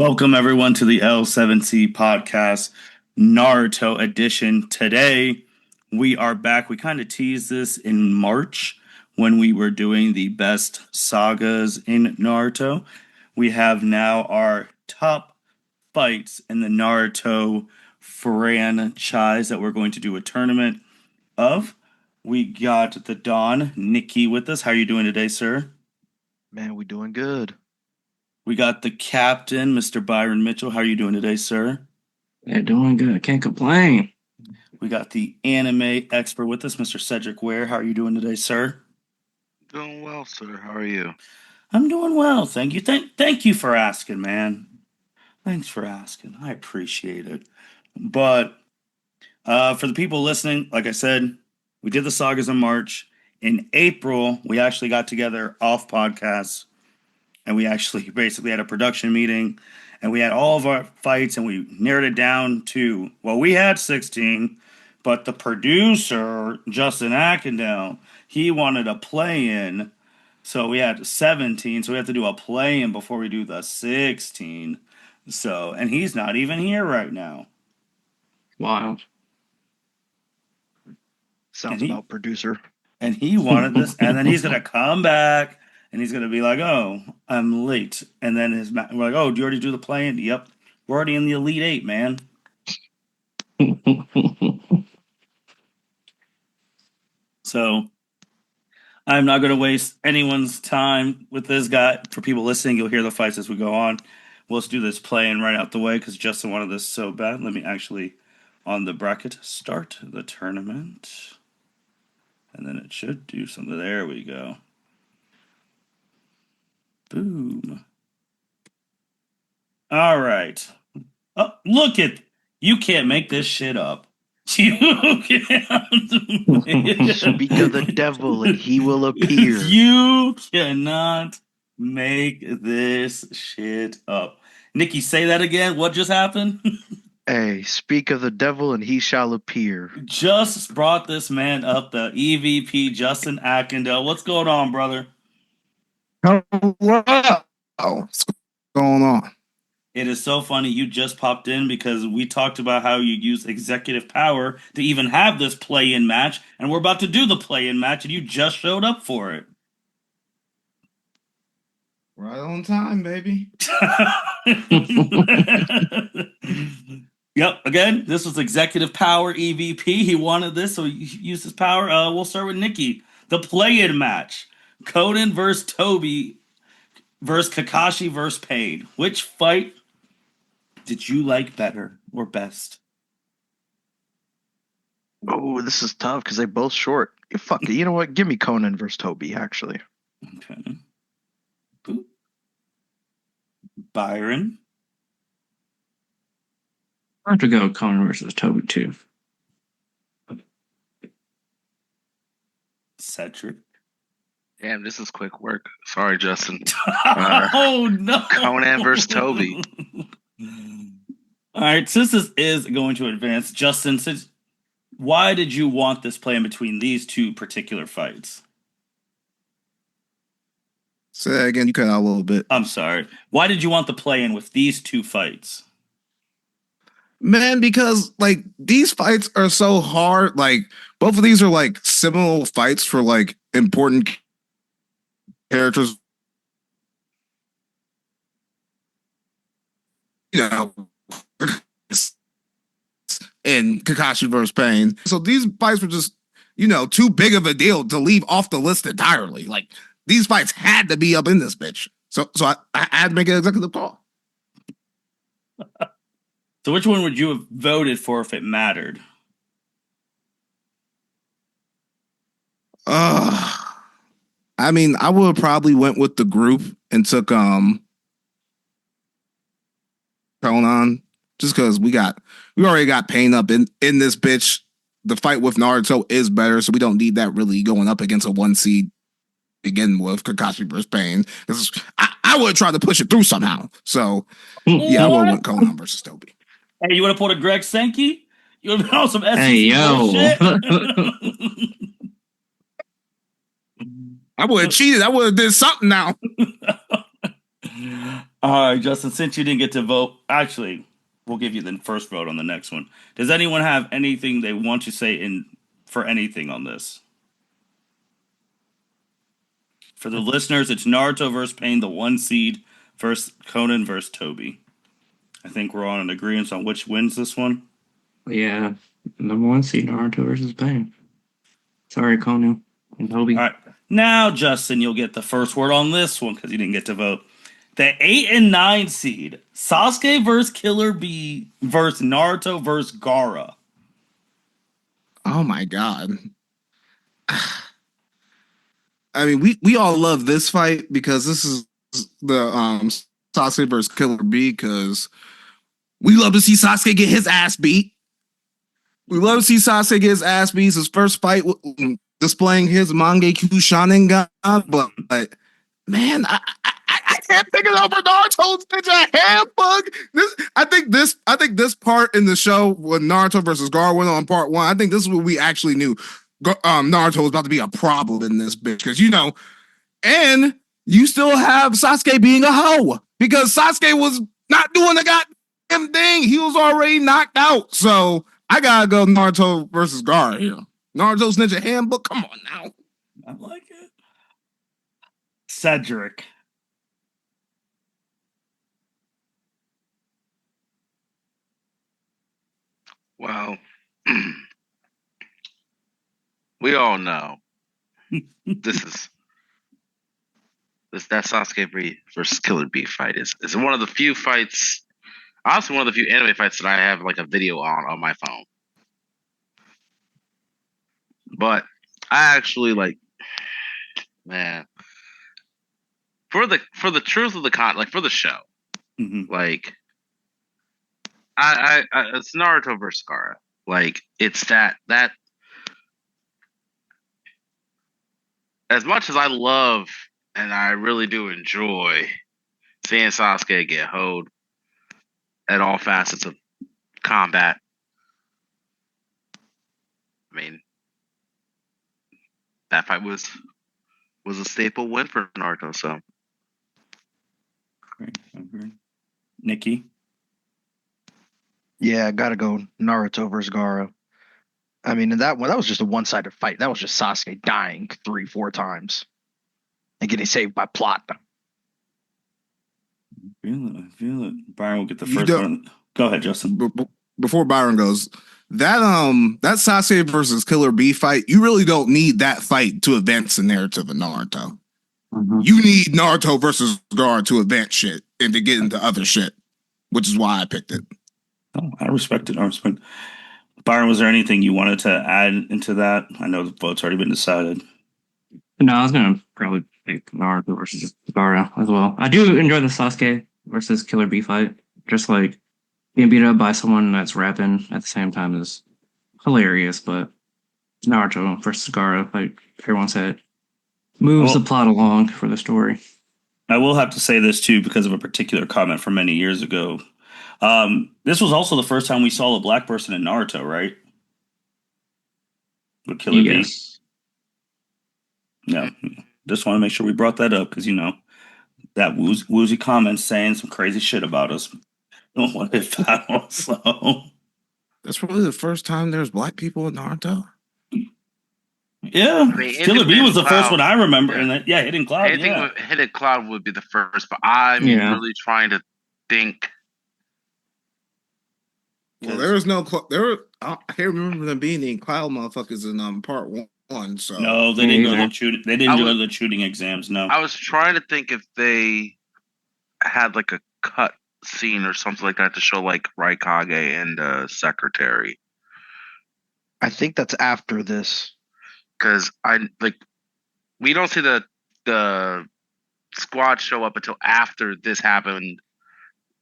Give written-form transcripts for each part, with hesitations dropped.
Welcome everyone to the L7C podcast Naruto edition. Today we are back. We kind of teased this in March when we were doing the best sagas in Naruto. We have now our top fights in the Naruto franchise that we're going to do a tournament of. We got the Don, Niki, with us. How are you doing today, sir? Man, we doing good. We got the captain, Mr. Byron Mitchell. How are you doing today, sir? They're doing good. Can't complain. We got the anime expert with us, Mr. Cedric Ware. How are you doing today, sir? Doing well, sir. How are you? I'm doing well, thank you. Thank you for asking, man. Thanks for asking. I appreciate it. But for the people listening, like I said, we did the sagas in March. In April, we actually got together off podcasts, and we actually basically had a production meeting, and we had all of our fights, and we narrowed it down to, well, we had 16, but the producer, Justin Ackendale, he wanted a play-in, so we had 17, so we have to do a play-in before we do the 16. So, and he's not even here right now. Wild. Sounds about producer. And he wanted this, and then he's gonna come back, and he's gonna be like, "Oh, I'm late." And then we're like, "Oh, do you already do the play-in?" Yep, we're already in the Elite Eight, man. So I'm not gonna waste anyone's time with this guy. For people listening, you'll hear the fights as we go on. We'll just do this play-in right out the way because Justin wanted this so bad. Let me actually, on the bracket, start the tournament. And then it should do something. There we go. Boom. All right. Oh, look at you! Can't make this shit up. You can't. Speak of the devil, and he will appear. You cannot make this shit up. Niki, say that again. What just happened? Hey, speak of the devil, and he shall appear. Just brought this man up, the EVP, Justin Ackendale. What's going on, brother? Hello. What's going on? It is so funny you just popped in because we talked about how you use executive power to even have this play-in match, and we're about to do the play-in match, and you just showed up for it. Right on time, baby. Yep, again, this was executive power EVP. He wanted this, so he used his power. We'll start with Niki. The play-in match. Conan versus Toby versus Kakashi versus Pain. Which fight did you like better or best? Oh, this is tough because they both short. Fuck it. You know what? Give me Conan versus Toby, actually. Okay. Boop. Byron. I have to go Conan versus Toby too. Cedric. Damn, this is quick work. Sorry, Justin. Oh no! Conan versus Toby. All right, since this is going to advance, Justin, why did you want this play in between these two particular fights? Say that again. You cut out a little bit. I'm sorry. Why did you want the play in with these two fights? Man, because like these fights are so hard. Like both of these are like seminal fights for like important characters. You know, in Kakashi versus Pain. So these fights were just, too big of a deal to leave off the list entirely. Like these fights had to be up in this bitch. So I had to make an executive call. So which one would you have voted for if it mattered? I mean, I would have probably went with the group and took Conan just because we already got Pain up in this bitch. The fight with Naruto is better, so we don't need that really going up against a 1 seed begin with Kakashi versus Pain. I would have tried to push it through somehow. So yeah, I would have went Conan versus Toby. Hey, you would have pulled a Greg Sankey? You would have been on some SEC Hey, yo. bullshit? I would have cheated. I would have did something now. All right, Justin, since you didn't get to vote, actually, we'll give you the first vote on the next one. Does anyone have anything they want to say for anything on this? For the listeners, it's Naruto versus Pain, the 1 seed, versus Conan versus Toby. I think we're all in agreement on which wins this one. Yeah, number 1 seed Naruto versus Pain. Sorry, Conan and Toby. All right. Now, Justin, you'll get the first word on this one because you didn't get to vote. The 8 and 9 seed, Sasuke versus Killer Bee versus Naruto versus Gaara. Oh my god. I mean, we all love this fight because this is the Sasuke versus Killer Bee because we love to see Sasuke get his ass beat. We love to see Sasuke get his ass beat. It's his first fight displaying his Mangekyo Sharingan, but man, I can't think of over Naruto's ninja handbook. I think this part in the show when Naruto versus Gaara went on part 1, I think this is what we actually knew. Naruto was about to be a problem in this bitch because and you still have Sasuke being a hoe because Sasuke was not doing the goddamn thing. He was already knocked out. So I gotta go Naruto versus Gaara here. Naruto's Ninja Handbook. Come on now. I like it. Cedric. Well, we all know that Sasuke versus Killer Bee fight is one of the few fights, honestly, one of the few anime fights that I have like a video on my phone. But I actually man, for the truth of the like for the show, like I it's Naruto versus Gaara. Like it's that as much as I love and I really do enjoy seeing Sasuke get hoed at all facets of combat. I mean, that fight was a staple win for Naruto. So, Okay. Niki. Yeah, I gotta go Naruto versus Gaara. I mean, that was just a one-sided fight. That was just Sasuke dying 3-4 times and getting saved by plot. I feel it. Byron will get the You first don't- one. Go ahead, Justin. Before Byron goes, that Sasuke versus Killer Bee fight, you really don't need that fight to advance the narrative of Naruto. You need Naruto versus Gaara to advance shit and to get into other shit, which is why I picked it. Oh, I respect it. I respect. Byron, was there anything you wanted to add into that? I know the vote's already been decided. No, I was gonna probably pick Naruto versus Gaara as well. I do enjoy the Sasuke versus Killer Bee fight. Just like being beat up by someone that's rapping at the same time is hilarious. But Naruto versus Gaara, like everyone said, moves the plot along for the story. I will have to say this too because of a particular comment from many years ago. This was also the first time we saw a black person in Naruto, right? With Killer Bee. No, just want to make sure we brought that up because that woozy comments saying some crazy shit about us. Don't want to foul. So that's probably the first time there's black people in Naruto. Yeah, I mean, Killer Bee was the Cloud, first one I remember, yeah. and Hidden Cloud. Hidden Cloud would be the first, but I'm really trying to think. Well, there was no I can't remember them being any cloud motherfuckers in part 1. So no, they didn't go to the shooting. They didn't go to the shooting exams. No, I was trying to think if they had like a cut scene or something like that to show like Raikage and Secretary. I think that's after this. Because we don't see the squad show up until after this happened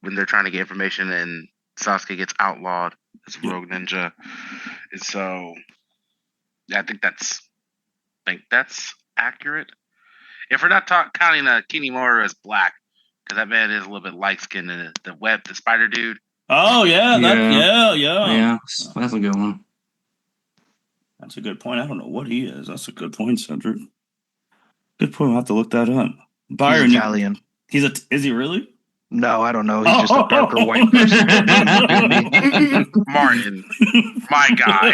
when they're trying to get information and Sasuke gets outlawed as a rogue ninja. And so yeah, I think that's accurate. If we're not counting Kinemura as black, because that man is a little bit light skinned and the spider dude. Oh yeah, yeah, that's a good one. That's a good point. I don't know what he is. That's a good point, Cedric. Good point. We'll have to look that up. Byron, He's Italian. Is he really? No, I don't know. He's just a darker white person. Martin, my guy.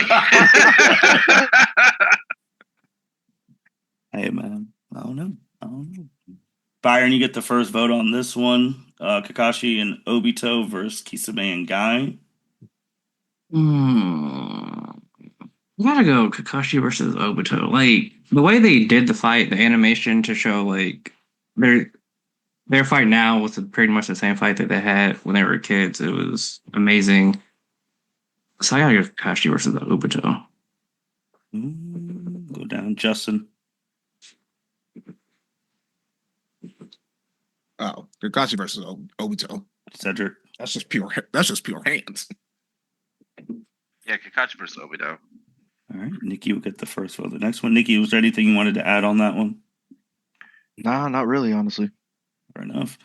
Hey man, I don't know. Byron, you get the first vote on this one. Kakashi and Obito versus Kisame and Guy. You gotta go Kakashi versus Obito. Like the way they did the fight, the animation to show like their fight now was pretty much the same fight that they had when they were kids. It was amazing. So I gotta go Kakashi versus Obito. Go down, Justin. Oh, Kakashi versus Obito. Cedric. That's just pure hands. Yeah, Kakashi versus Obito. All right, Niki will get the first vote. The next one, Niki, was there anything you wanted to add on that one? Nah, not really, honestly. Fair enough.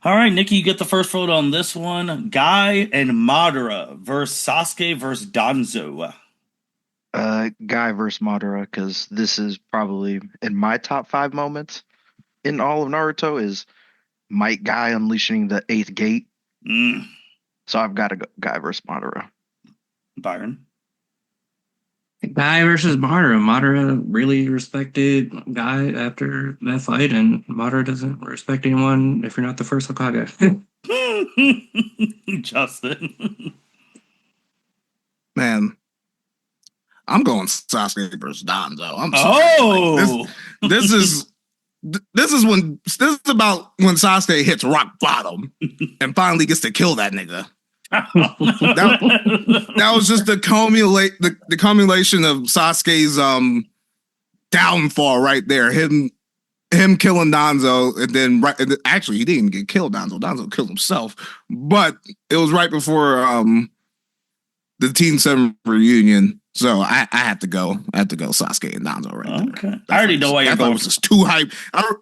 All right, Niki, you get the first vote on this one. Guy and Madara versus Sasuke versus Danzo. Guy versus Madara, because this is probably in my top 5 moments in all of Naruto is Might Guy unleashing the 8th gate. So I've got to go Guy versus Madara. Byron. Guy versus Madara. Madara really respected Guy after that fight, and Madara doesn't respect anyone if you're not the first Hokage. Justin. Man, I'm going Sasuke versus Danzo. I'm sorry. Oh, Like, this is about when Sasuke hits rock bottom and finally gets to kill that nigga. That was just the culmination of Sasuke's downfall right there. Him killing Danzo, and then actually he didn't get killed. Danzo killed himself, but it was right before the Teen 7 reunion. So I have to go. Sasuke and Danzo right there. Okay, I already know why you're going. Was just too hype. I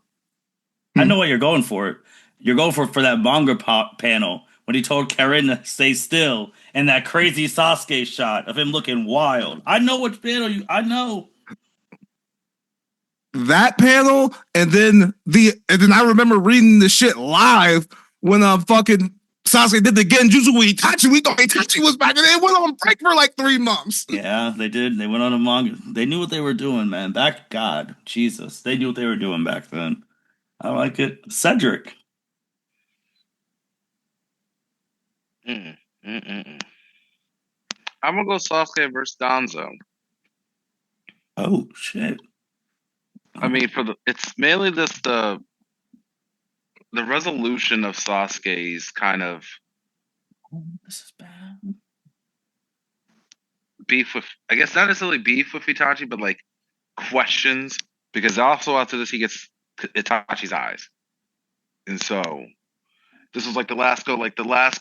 know why you're going for it. You're going for that manga panel when he told Karen to stay still, and that crazy Sasuke shot of him looking wild. I know which panel I know. That panel, and then I remember reading the shit live when fucking Sasuke did the Genjutsu with Itachi. We thought Itachi was back, and they went on break for like 3 months. Yeah, they did. They went on a manga. They knew what they were doing, man. God, Jesus, they knew what they were doing back then. I like it. Cedric. I'm gonna go Sasuke versus Danzo. Oh shit. I mean, it's mainly just the resolution of Sasuke's kind of This is bad. beef with, I guess not necessarily beef with Itachi, but like questions, because also after this he gets Itachi's eyes, and so this was like the last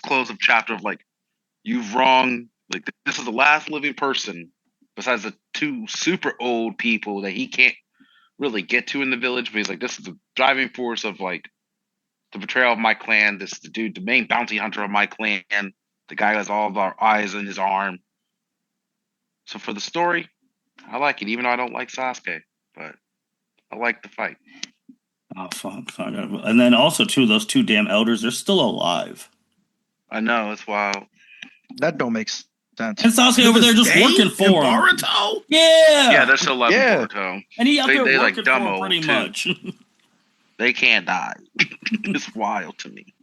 close of chapter of like, you've wronged, like this is the last living person besides the 2 super old people that he can't really get to in the village, but he's like, this is the driving force of like the betrayal of my clan. This is the dude, the main bounty hunter of my clan, the guy who has all of our eyes in his arm. So for the story, I like it, even though I don't like Sasuke, but I like the fight. Oh fuck! And then also too, those 2 damn elders, they're still alive. I know, it's wild. That don't make sense. And Sasuke over there just working for him. Boruto? Yeah, They're still loving Boruto. And he out there they working like for him Dumbo pretty too. much. They can't die. It's wild to me.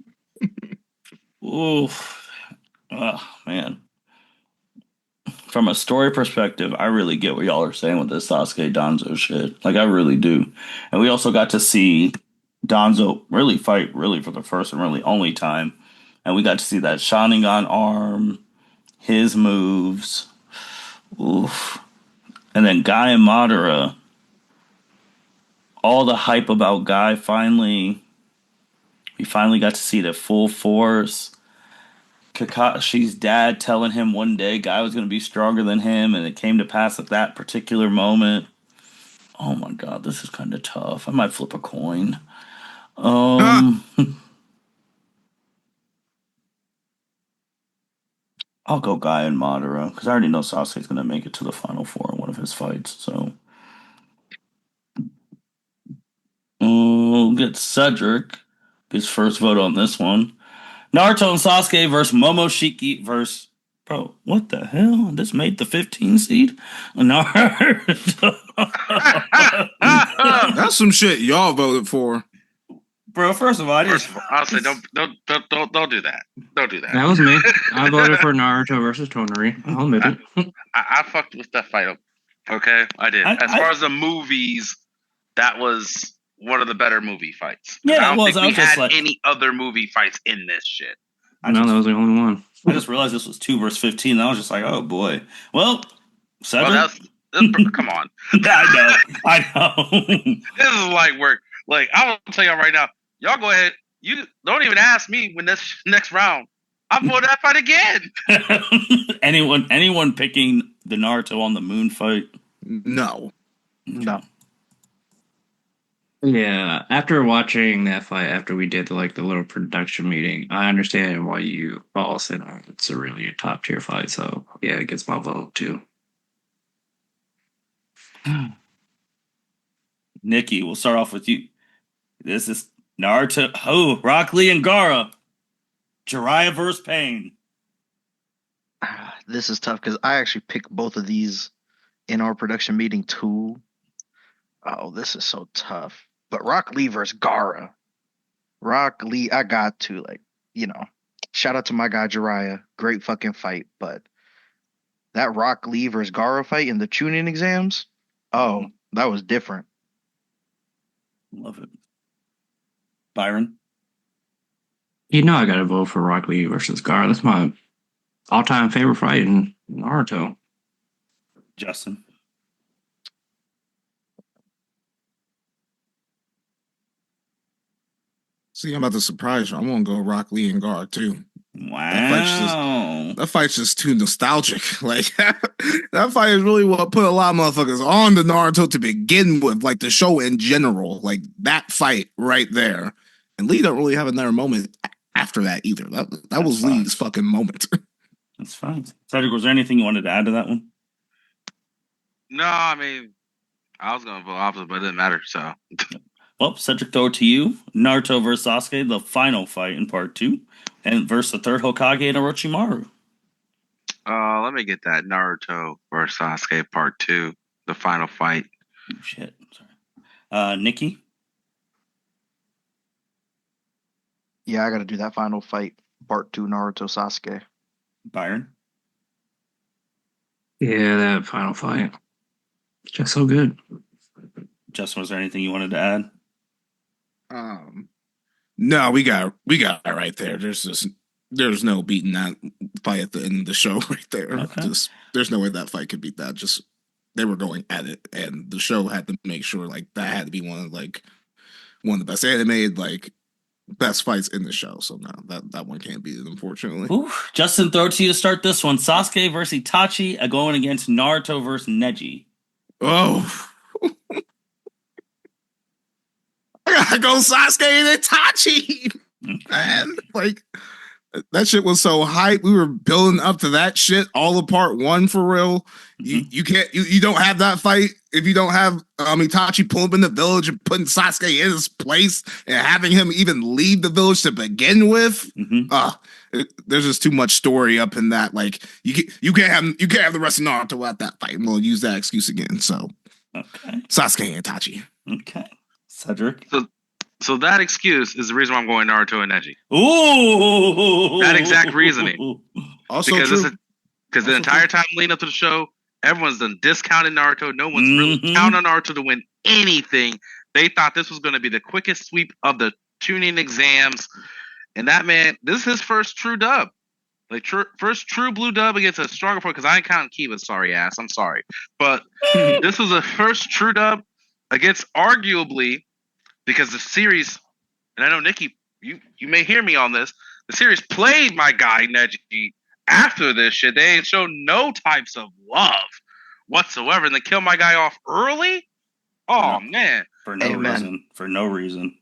Oof. Oh man. From a story perspective, I really get what y'all are saying with this Sasuke Danzo shit. Like, I really do. And we also got to see Danzo really fight for the first and really only time. And we got to see that Sharingan arm, his moves. Oof. And then Guy and Madara. All the hype about Guy we finally got to see the full force. Kakashi's dad telling him one day Guy was going to be stronger than him, and it came to pass at that particular moment. Oh my god, this is kind of tough. I might flip a coin. I'll go Guy and Madara, because I already know Sasuke's going to make it to the Final Four in one of his fights, so... We'll get Cedric his first vote on this one. Naruto and Sasuke versus Momoshiki versus. Bro, what the hell? This made the 15 seed? Naruto. That's some shit y'all voted for. Bro, first of all, I'll say don't do that. Don't do that. That was me. I voted for Naruto versus Tonari. I'll admit it. I fucked with that fight. Okay, I did. As far as the movies, that was one of the better movie fights. Yeah, I don't think we had like, any other movie fights in this shit. No, that was the only one. I just realized this was 2 versus 15. And I was just like, oh boy. Well, Cedric. Well, come on. I know. This is like work. Like, I will tell y'all right now, y'all go ahead. You don't even ask me when this next round. I'm voting that fight again. anyone picking the Naruto on the moon fight? No. Yeah, after watching that fight, after we did the little production meeting, I understand why you all said it's a really top tier fight. So yeah, it gets my vote too. Niki, we'll start off with you. This is Naruto. Oh, Rock Lee and Gaara. Jiraiya versus Pain. This is tough because I actually picked both of these in our production meeting too. Oh, this is so tough. But Rock Lee versus Gaara. Rock Lee, I got to shout out to my guy Jiraiya. Great fucking fight. But that Rock Lee versus Gaara fight in the tuning exams, that was different. Love it. Byron? I gotta vote for Rock Lee versus Gaara. That's my all-time favorite fight in Naruto. Justin? See, I'm about to surprise you. I'm gonna go Rock Lee and Gaara too. Wow. That fight's just too nostalgic. Like that fight is really what put a lot of motherfuckers on the Naruto to begin with, like the show in general. Like that fight right there. And Lee don't really have another moment after that either. That was fine. Lee's fucking moment. That's fine. Cedric, was there anything you wanted to add to that one? No, I mean, I was gonna vote opposite, but it didn't matter. So, well, Cedric, throw it to you. Naruto versus Sasuke, the final fight in part 2, and versus the third Hokage and Orochimaru. Let me get that Naruto versus Sasuke part 2, the final fight. Oh, shit. Sorry. Niki? Yeah, I got to do that final fight, part 2, Naruto Sasuke. Byron? Yeah, that final fight. Just so good. Justin, was there anything you wanted to add? No, we got it right there. There's no beating that fight at the end of the show right there. Okay. There's no way that fight could beat that. Just they were going at it, and the show had to make sure like that had to be one of the best animated best fights in the show. So no, that one can't beat it, unfortunately. Ooh, Justin, throw it to you to start this one. Sasuke versus Itachi going against Naruto versus Neji. Oh. I gotta go Sasuke and Itachi. Man, that shit was so hype. We were building up to that shit all of part 1 for real. Mm-hmm. You don't have that fight if you don't have Itachi pull up in the village and putting Sasuke in his place and having him even leave the village to begin with. Mm-hmm. There's just too much story up in that. Like you can't have the rest of Naruto without that fight. And we'll use that excuse again. So okay, Sasuke and Itachi. Okay, Cedric. So that excuse is the reason why I'm going Naruto and Neji. Ooh, that exact reasoning. Also because the entire time leading up to the show, everyone's done discounted Naruto. No one's really counting on Naruto to win anything. They thought this was going to be the quickest sweep of the tuning exams, and that man, this is his first true dub, first true blue dub against a stronger opponent. Because I ain't counting Kiva's sorry ass. I'm sorry, but this was a first true dub against arguably. Because the series, and I know Niki, you may hear me on this, the series played my guy Neji after this shit. They ain't shown no types of love whatsoever, and they kill my guy off early. Oh man, for no reason.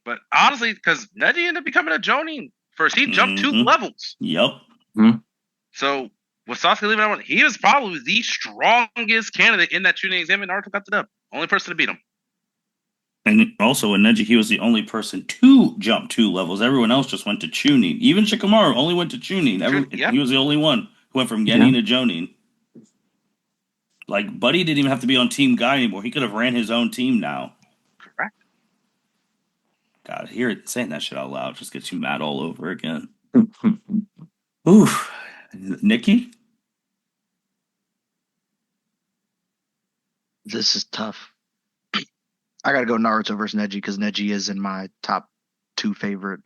But honestly, because Neji ended up becoming a Jonin first, he jumped 2 levels. Yep. Mm-hmm. So with Sasuke leaving out, he was probably the strongest candidate in that tuning exam, and Naruto got the dub. Only person to beat him. And also in Neji, he was the only person to jump 2 levels. Everyone else just went to Chunin. Even Shikamaru only went to Chunin. Yeah. He was the only one who went from Genin to Jonin. Like, Buddy didn't even have to be on Team Guy anymore. He could have ran his own team now. Correct. God, saying that shit out loud just gets you mad all over again. Ooh. Niki? This is tough. I gotta go Naruto versus Neji because Neji is in my top 2 favorite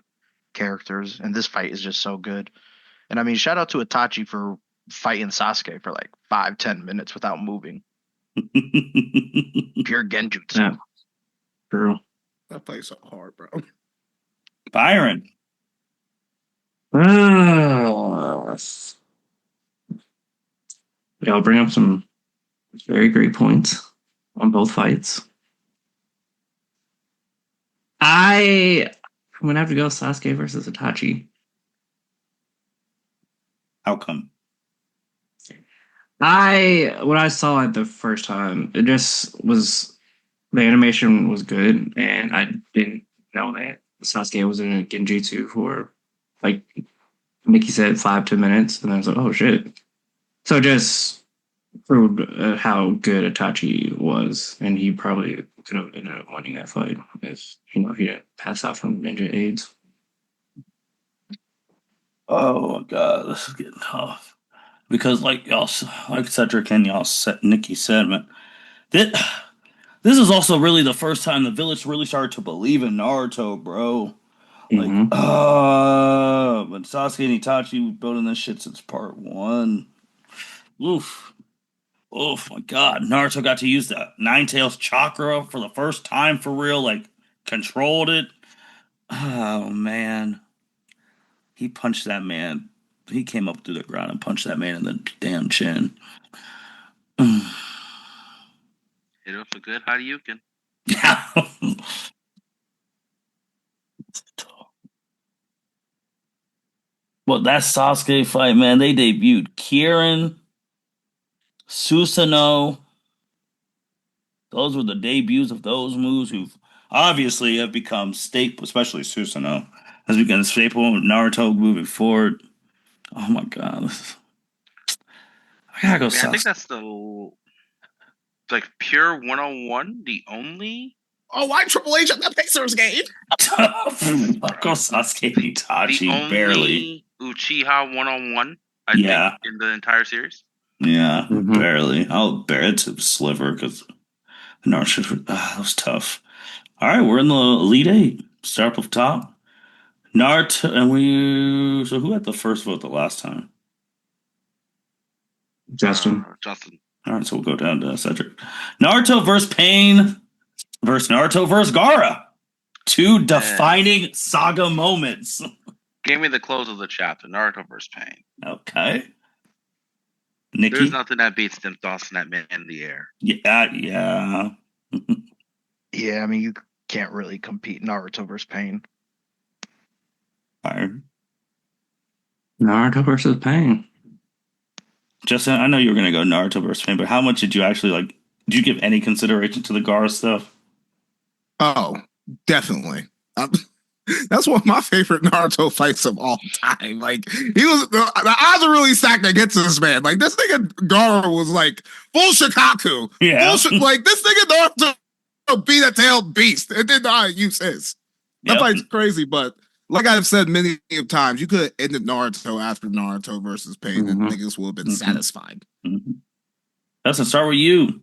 characters, and this fight is just so good. And I mean, shout out to Itachi for fighting Sasuke for like 5-10 minutes without moving. Pure genjutsu. Yeah. True. That plays so hard, bro. Byron. I'll bring up some very great points on both fights. I'm gonna have to go Sasuke versus Itachi. How come? What I saw it the first time, it just was the animation was good, and I didn't know that Sasuke was in a genjutsu for, like Niki said, 5-10 minutes, and I was like, oh shit. So just proved how good Itachi was, and he probably could have ended up winning that fight if he didn't pass out from ninja AIDS. Oh my god, this is getting tough. Because like Cedric and Niki said, man, this is also really the first time the village really started to believe in Naruto, bro. Like, but Sasuke and Itachi building this shit since part 1. Oof. Oh my god. Naruto got to use the Nine Tails chakra for the first time for real, like controlled it. Oh man. He punched that man. He came up through the ground and punched that man in the damn chin. Hit up a good Hadouken. Well, that Sasuke fight, man, they debuted Kirin, Susanoo. Those were the debuts of those moves who obviously have become staple, especially Susanoo, has become a staple of Naruto moving forward. Oh my god. I gotta go Sasuke. I think that's the pure 101, the only. Oh, why Triple H at the Pacers game? I'll go Sasuke Itachi, the only barely. Uchiha 101, I think, in the entire series. Yeah, barely. I'll bear it to Sliver because Naruto, that was tough. All right, we're in the Elite 8. Start up top. Naruto, and so who had the first vote the last time? Justin. All right, so we'll go down to Cedric. Naruto versus Pain versus Naruto versus Gaara. 2 defining saga moments. Give me the close of the chapter. Naruto versus Pain. Okay. Niki? There's nothing that beats them tossing that man in the air. Yeah. Yeah, I mean, you can't really compete Naruto versus Pain. Byron? Naruto versus Pain. Justin, I know you were going to go Naruto versus Pain, but how much did you actually like? Did you give any consideration to the Gaara stuff? Oh, definitely. That's one of my favorite Naruto fights of all time. Like, he was the odds are really stacked against this man. Like, this nigga Gaara was like full Shikaku. Yeah. Like, this nigga Naruto beat a tailed beast and didn't know how to use his. That fight's crazy, but like I've said many times, you could have ended Naruto after Naruto versus Pain, and niggas would have been satisfied. Let's start with you.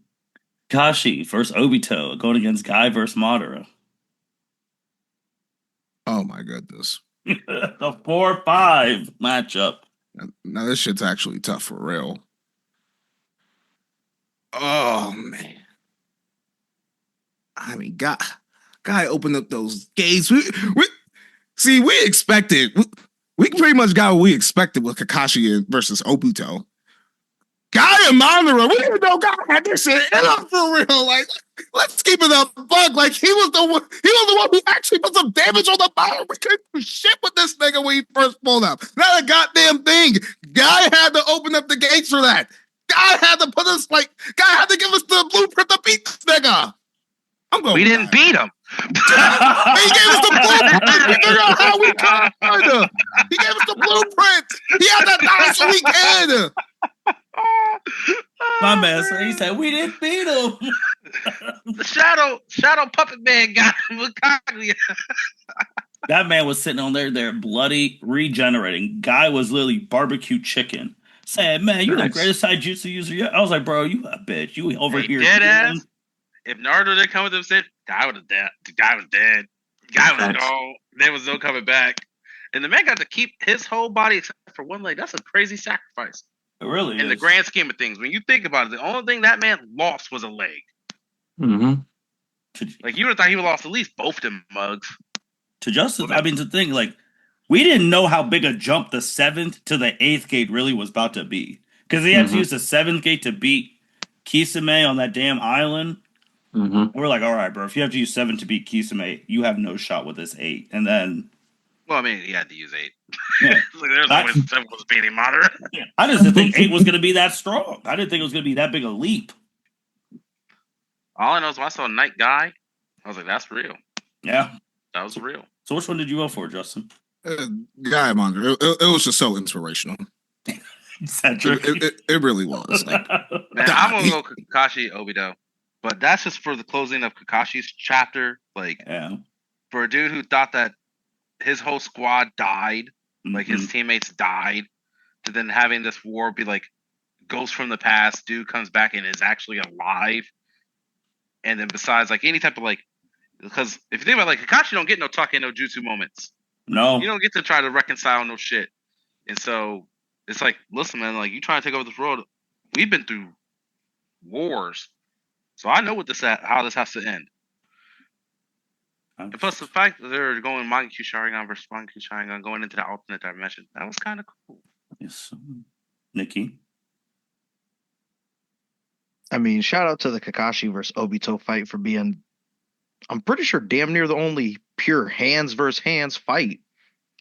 Kashi versus Obito going against Guy versus Madara. Oh my goodness. The 4-5 matchup. Now this shit's actually tough for real. Oh man. I mean, guy opened up those gates. We expected. We pretty much got what we expected with Kakashi versus Obito. Guy and Madara, we didn't know Guy had this shit in him for real. Like, let's keep it up, bug. Like, he was the one who actually put some damage on the bottom. We couldn't do shit with this nigga when he first pulled up. Not a goddamn thing. Guy had to open up the gates for that. Guy had to give us the blueprint to beat this nigga. We didn't beat him. He gave us the blueprint to figure out how we could. He gave us the blueprint. He had that knowledge so we can. My man, so he said we didn't beat him. The shadow puppet man got him with Coglia. That man was sitting on there bloody regenerating. Guy was literally barbecue chicken. Said, man, you the Nice. greatest Taijutsu user yet. I was like, bro, you a bitch. You over Hey, here. dead healing. ass. If Naruto didn't come with him, said guy would have dead. The guy was dead. The guy was Facts. gone. There was no coming back. And the man got to keep his whole body except for one leg. That's a crazy sacrifice. It really In is. the grand scheme of things, when you think about it, the only thing that man lost was a leg. Mm-hmm. Like you would have thought he would have lost at least both them mugs. To Justin, I mean, to think, like, we didn't know how big a jump the 7th to the 8th gate really was about to be. Because he had to Mhm. use the 7th gate to beat Kisame on that damn island. Mm-hmm. We're like, all right, bro, if you have to use 7 to beat Kisame, you have no shot with this 8. And then, Well, I mean, he had to use 8. yeah. Like, there's no way 7 was beating Madara. I just didn't think 8 was going to be that strong. I didn't think it was going to be that big a leap. All I know is when I saw Night Guy, I was like, that's real. Yeah. That was real. So which one did you vote for, Justin? Guy Monger. It was just so inspirational. Cedric. It really was. Like, Man, God, I'm gonna go Kakashi Obito, but that's just for the closing of Kakashi's chapter. Like Yeah. for a dude who thought that his whole squad died, like his Mhm. teammates died, to then having this war be like ghost from the past, dude comes back and is actually alive. And then besides like any type of like, because if you think about it, like Kakashi don't get no Take no Jutsu moments. No. You don't get to try to reconcile no shit. And so it's like, listen, man, like you trying to take over this world, we've been through wars. So I know what how this has to end. And plus the fact that they're going Mangekyou Sharingan versus Mangekyou Sharingan going into the alternate dimension, that was kind of cool. Yes. Niki. I mean, shout out to the Kakashi versus Obito fight for being, I'm pretty sure, damn near the only pure hands versus hands fight.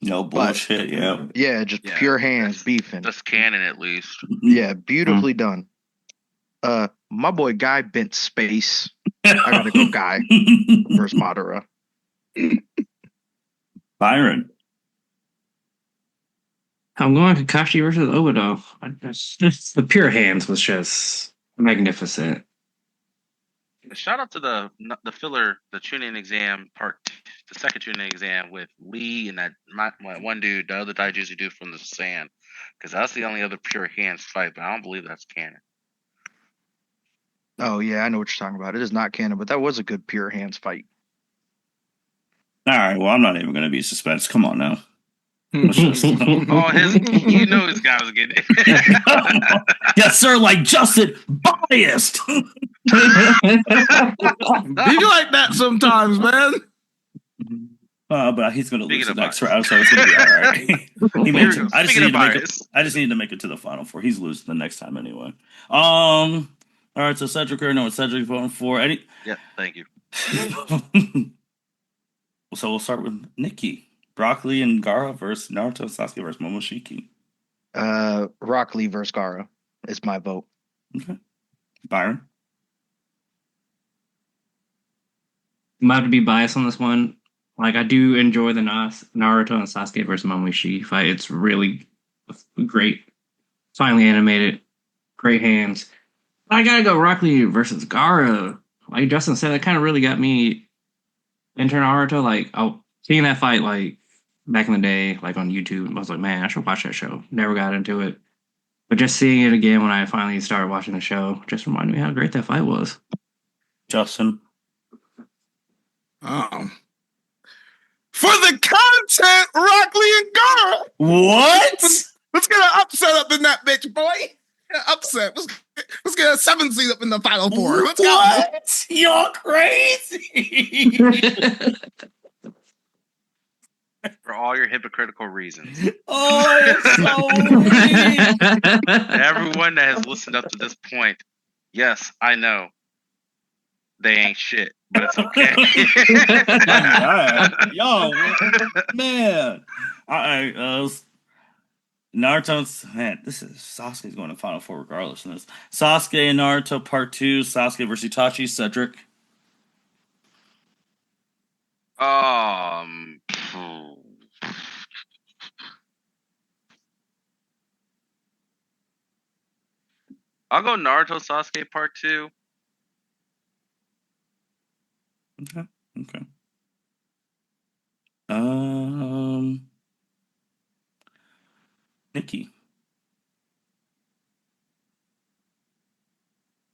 No bullshit, yeah. Yeah, just Yeah, pure hands that's- beefing. That's canon at least. Yeah, beautifully done. My boy Guy bent space. I gotta go Guy versus Madara. Byron. I'm going Kakashi versus Obito. The pure hands was just magnificent. Shout out to the filler, the tuning exam part, the second tuning exam with Lee and that one dude, the other Daijutsu dude from the sand, because that's the only other pure hands fight. But I don't believe that's canon. Oh yeah, I know what you're talking about. It is not canon, but that was a good pure hands fight. All right, well, I'm not even going to be suspense. Come on now. Oh, you know his guy was getting it. Yes, sir, like Justin, biased. be like that sometimes, man. But he's going to lose Speaking the of next bias. round, so it's going to be all right. He made Here we it. go. Speaking of bias. I just need to make it to the final four. He's losing the next time anyway. All right, so Cedric, I know what Cedric's voting for. Yeah, thank you. So we'll start with Niki. Broccoli and Gara versus Naruto, Sasuke versus Momoshiki. Rock Lee versus Gaara is my vote. Okay. Byron. I'm about to be biased on this one. Like, I do enjoy the Naruto and Sasuke versus Momoshiki fight. It's really great. Finally animated. Great hands. I gotta go Rock Lee versus Gaara. Like Justin said, that kind of really got me into Naruto. Like, seeing that fight, like, back in the day, like, on YouTube, I was like, man, I should watch that show. Never got into it. But just seeing it again when I finally started watching the show just reminded me how great that fight was. Justin. For the content, Rockley and Gara. What? Let's get an upset up in that bitch, boy. Upset. Let's get a 7 seed up in the final four. Let's go. What? You're crazy. For all your hypocritical reasons. Oh, it's so weird. Everyone that has listened up to this point, yes, I know. They ain't shit, but it's okay. Yo, man. Naruto's, man, this is Sasuke's going to Final Four regardless of this. Sasuke and Naruto Part 2, Sasuke versus Itachi, Cedric. I'll go Naruto Sasuke Part 2. Okay. Niki.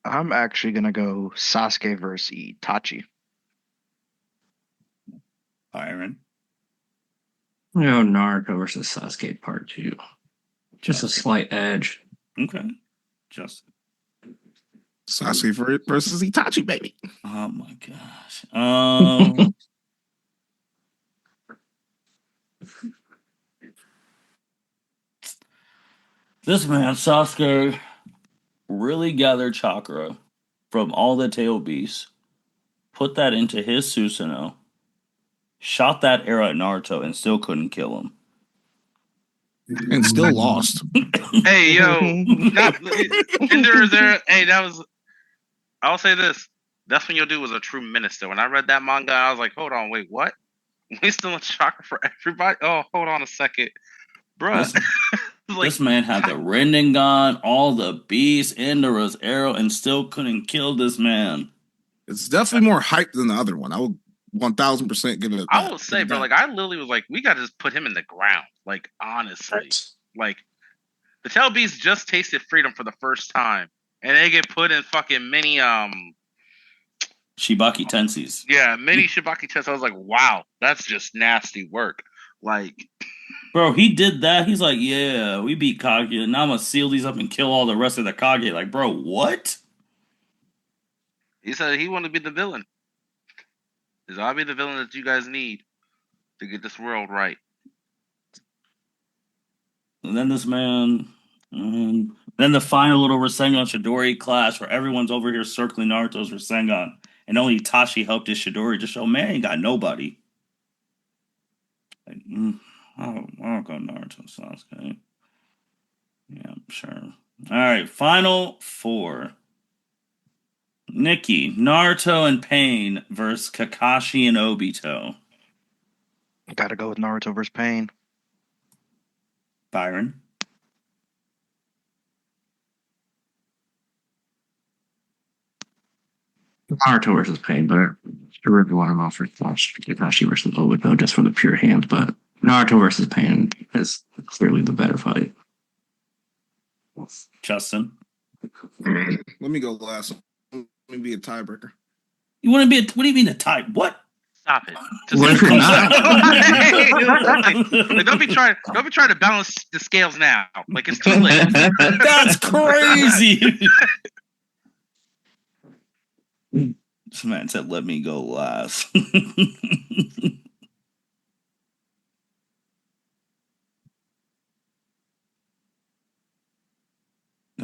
I'm actually gonna go Sasuke versus Itachi. Byron. Naruto versus Sasuke Part 2. Just a slight edge. Okay. Justin. Sasuke versus Itachi, baby. Oh my gosh. This man, Sasuke, really gathered chakra from all the tail beasts, put that into his Susanoo, shot that arrow at Naruto, and still couldn't kill him. And still lost. Hey, yo. Hey, that was. I'll say this. That's when your dude was a true minister. When I read that manga, I was like, hold on, wait, what? We still in chakra for everybody? Oh, hold on a second. Bruh. This man had the Rinnegan, all the beasts, Indura's arrow, and still couldn't kill this man. It's definitely more hype than the other one. I would 1000% give it that. I will say, bro, like, I literally was like, we got to just put him in the ground. Like, honestly. Like, the Tail Beast just tasted freedom for the first time. And they get put in fucking mini, Shibaki Tenseis. Yeah, mini Shibaki Tenseis. I was like, wow, that's just nasty work. Like, bro, he did that. He's like, yeah, we beat Kage, and now I'm gonna seal these up and kill all the rest of the Kage. Like, bro, what? He said he wanted to be the villain. He said, I'll be the villain that you guys need to get this world right. And then this man, then the final little Rasengan Chidori clash where everyone's over here circling Naruto's Rasengan, and only Itachi helped his Chidori to show, man, he got nobody. Like, I'll go Naruto Sasuke. Yeah, sure. All right, final four. Niki, Naruto and Pain versus Kakashi and Obito. Gotta go with Naruto versus Pain. Byron. Naruto versus Pain, but I really want to offer Kakashi versus Obito just for the pure hand, but Naruto versus Pain is clearly the better fight. Justin. Let me go last. Let me be a tiebreaker. You want to be what do you mean a tie? What? Stop it. Like, don't be trying to balance the scales now. Like, it's too late. That's crazy. This man said, let me go last. I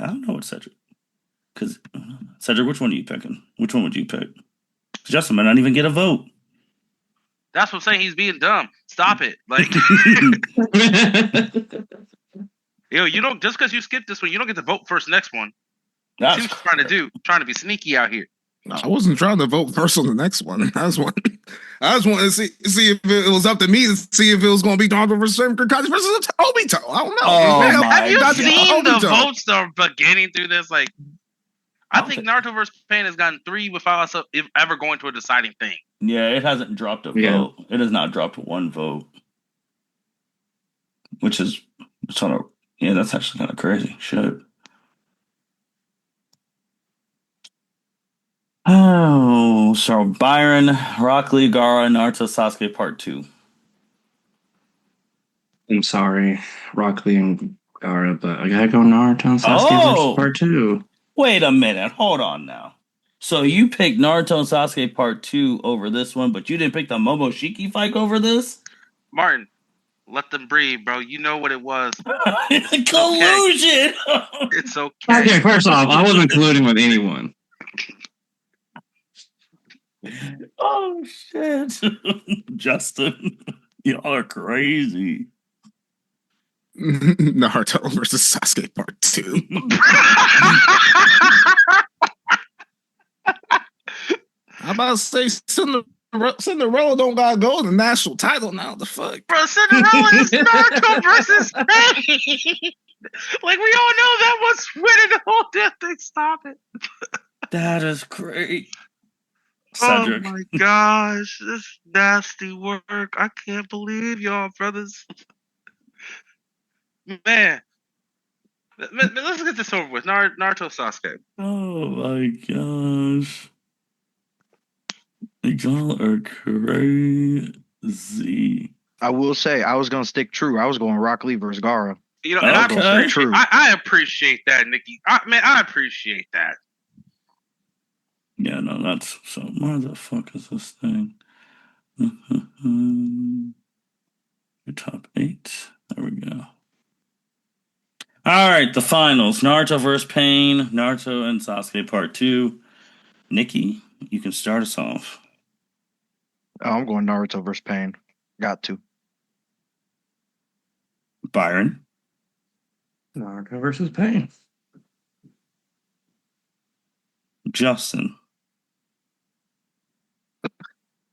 don't know what Cedric. Because Cedric, which one are you picking? Which one would you pick? Justin might not even get a vote. That's what I'm saying. He's being dumb. Stop it. Like, yo, you don't just because you skipped this one, you don't get to vote first next one. That's what you're trying to do. Trying to be sneaky out here. I wasn't trying to vote first on the next one. I just wanted to see if it was up to me to see if it was going to be Naruto versus Kakashi versus Obito. I don't know. Oh, have you seen the votes that are beginning through this? Like, I think Naruto versus Pain has gotten 3 without us ever going to a deciding thing. Yeah, it hasn't dropped a vote. It has not dropped one vote, which is sort of that's actually kind of crazy. Shit. Oh, so Byron, Rock Lee, Gaara, Naruto, Sasuke Part 2. I'm sorry, Rock Lee and Gaara, but I gotta go Naruto and Sasuke versus Part 2. Wait a minute, hold on now. So you picked Naruto and Sasuke Part 2 over this one, but you didn't pick the Momoshiki fight over this? Martin, let them breathe, bro. You know what it was. Collusion! It's okay. Okay, first off, I wasn't colluding with anyone. Oh, shit. Justin, y'all are crazy. Naruto versus Sasuke Part 2. How about to say Cinderella don't gotta go to the national title now. The fuck, Bro, Cinderella is Naruto versus Pain. Like, we all know that was winning the whole damn thing. Stop it. That is great. Cedric. Oh my gosh, this nasty work. I can't believe y'all, brothers. Man. Let's get this over with. Naruto Sasuke. Oh my gosh. Y'all are crazy. I will say, I was gonna stick true. I was going Rock Lee versus Gara. You know, Okay. and I appreciate that, Nikki. I appreciate that. Yeah, no, that's so. Where the fuck is this thing? Your top 8. There we go. All right, the finals: Naruto versus Pain, Naruto and Sasuke Part 2. Nikki, you can start us off. Oh, I'm going Naruto versus Pain. Got to. Byron. Naruto versus Pain. Justin.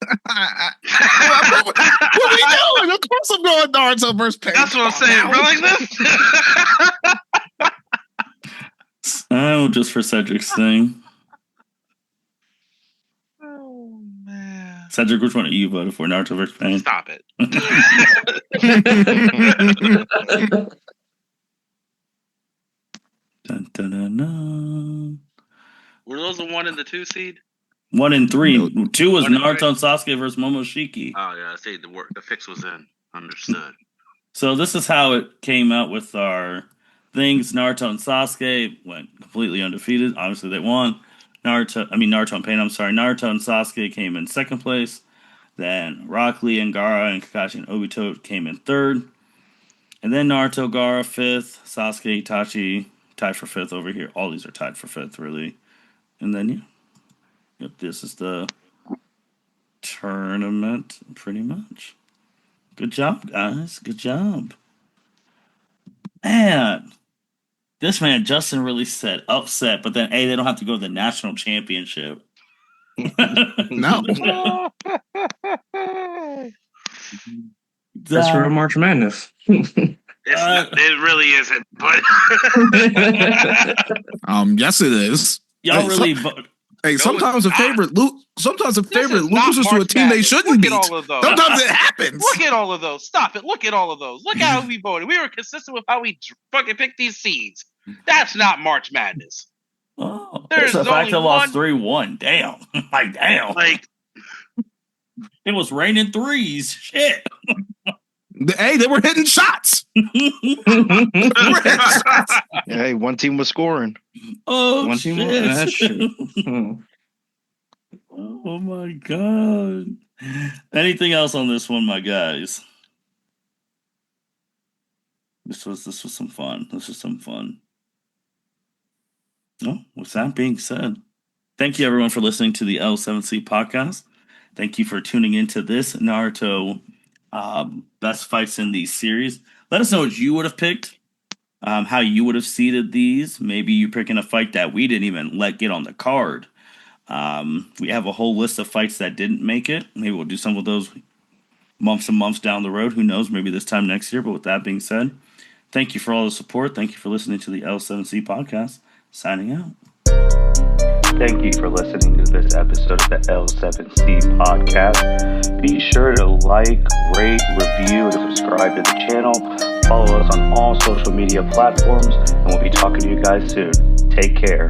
what are we doing? Of course, I'm going Naruto versus Pain. That's what I'm saying, bro. Like this. Oh, just for Cedric's thing. Oh man. Cedric, which one are you voted for? Naruto versus Pain? Stop it. Dun, dun, dun, dun. Were those the 1 and the 2 seed? 1 and 3. 2 was 1 and Naruto 3? and Sasuke versus Momoshiki. Oh yeah, I see the fix was in. Understood. So this is how it came out with our things. Naruto and Sasuke went completely undefeated. Obviously, they won. Naruto and Pain. I'm sorry. Naruto and Sasuke came in second place. Then Rock Lee and Gaara and Kakashi and Obito came in third. And then Naruto, Gaara fifth. Sasuke, Itachi tied for fifth over here. All these are tied for fifth, really. And then yep, this is the tournament, pretty much. Good job, guys. Good job. Man, this man, Justin, really said upset, but then, hey, they don't have to go to the national championship. No. That's for March Madness. It really isn't, but Yes, it is. Y'all Hey, really... Hey, sometimes a favorite loses to a team they Madness. shouldn't beat. Look at all of those. Sometimes it happens. Look at all of those. Stop it. Look at all of those. Look how we voted. We were consistent with how we fucking picked these seeds. That's not March Madness. Oh, There's the fact only I lost one- 3-1. Damn. Like, damn. Like, It was raining threes. Shit. Hey, they were hitting shots. Hey, one team was scoring. Oh, One shit. team. That shit. Oh, my God. Anything else on this one, my guys? This was some fun. This was some fun. Oh, with that being said, thank you everyone for listening to the L7C podcast. Thank you for tuning into this Naruto best fights in these series. Let us know what you would have picked, how you would have seeded these. Maybe you're picking a fight that we didn't even let get on the card. We have a whole list of fights that didn't make it. Maybe we'll do some of those months and months down the road. Who knows? Maybe this time next year. But with that being said, thank you for all the support. Thank you for listening to the L7C podcast. Signing out. Thank you for listening to this episode of the L7C podcast. Be sure to like, rate, review, and subscribe to the channel. Follow us on all social media platforms, and we'll be talking to you guys soon. Take care.